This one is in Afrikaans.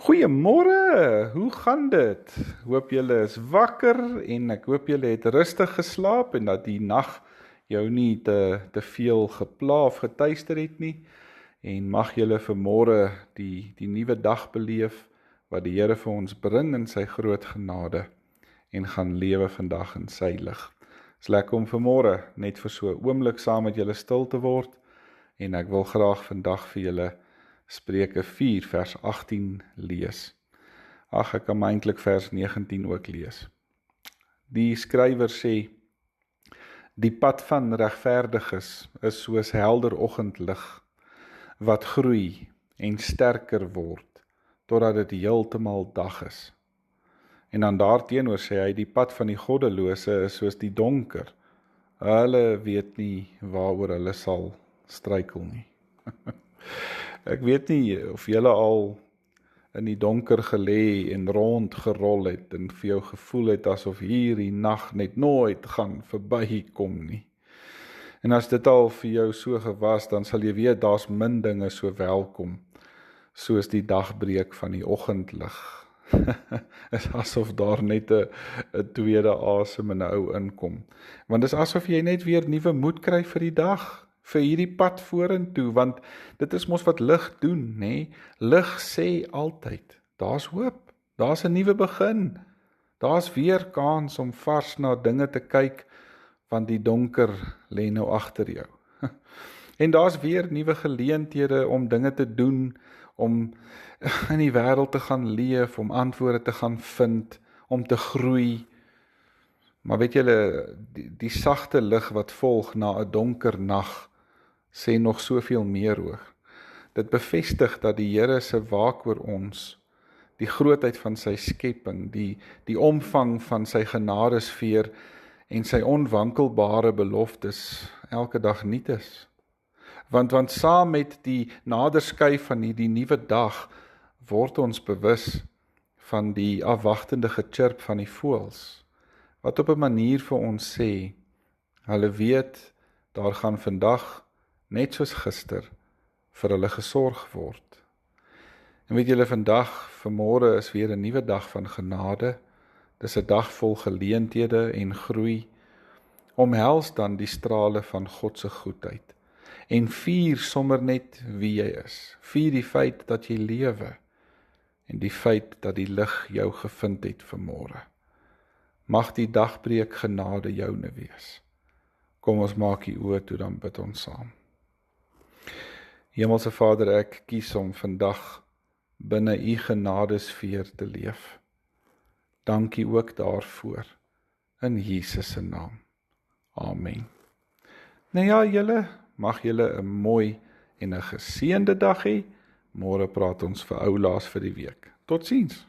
Goeiemôre, hoe gaan dit? Hoop julle is wakker en ek hoop julle het rustig geslaap en dat die nag jou nie te veel gepla of getuister het nie. En mag julle vanmôre die nuwe dag beleef wat die Here vir ons bring in sy groot genade en gaan lewe vandag in sy lig. Dit is lekker om vanmôre net vir so 'n oomblik saam met julle stil te word en ek wil graag vandag vir julle Spreuke 4 vers 18 lees. Ek kan eintlik vers 19 ook lees. Die skrywer sê, die pad van regverdiges is soos helder oggendlig, wat groei en sterker word, totdat dit heeltemal dag is. En dan daarteenoor sê hy, die pad van die goddelose is soos die donker. Hulle weet nie waaroor hulle sal struikel nie. Ek weet nie of julle al in die donker gelê en rondgerol het en vir jou gevoel het asof hierdie nag net nooit gaan verbykom nie. En as dit al vir jou so gewas, dan sal jy weet daar's min dinge so welkom soos die dagbreek van die oggendlig. Is asof daar net 'n tweede asem in 'n ou inkom. Want dis asof jy net weer nuwe moed kry vir die dag, vir hierdie pad vorentoe, want dit is mos wat lig doen, nê? Lig sê altyd, daar's hoop, daar's 'n nuwe begin, daar's weer kans om vars na dinge te kyk, want die donker lê nou agter jou. En daar's weer nuwe geleenthede om dinge te doen, om in die wêreld te gaan leef, om antwoorde te gaan vind, om te groei. Maar weet julle, die sagte lig wat volg na 'n donker nag, sê nog soveel meer oor. Dit bevestig dat die Here se waak oor ons, die grootheid van sy skepping, die omvang van sy genadesfeer en sy onwankelbare beloftes elke dag nuut is. Want saam met die naderskuif van die nuwe dag, word ons bewus van die afwagtende gechirp van die voëls, wat op 'n manier vir ons sê, hulle weet, daar gaan vandag, net soos gister, vir hulle gesorg word. En weet julle, vanmôre is weer 'n nuwe dag van genade, dis 'n dag vol geleenthede en groei, omhels dan die strale van God se goedheid, en vier sommer net wie jy is, vier die feit dat jy lewe, en die feit dat die lig jou gevind het vanmôre. Mag die dagbreek genade joune wees. Kom ons maak die oë toe, dan bid ons saam. Hemelse Vader, ek kies om vandag binne u genadesfeer te leef. Dankie ook daarvoor, in Jesus se naam. Amen. Nou ja, julle, mag julle 'n mooi en 'n geseënde dag hê. Môre praat ons vir oulaas vir die week. Totsiens.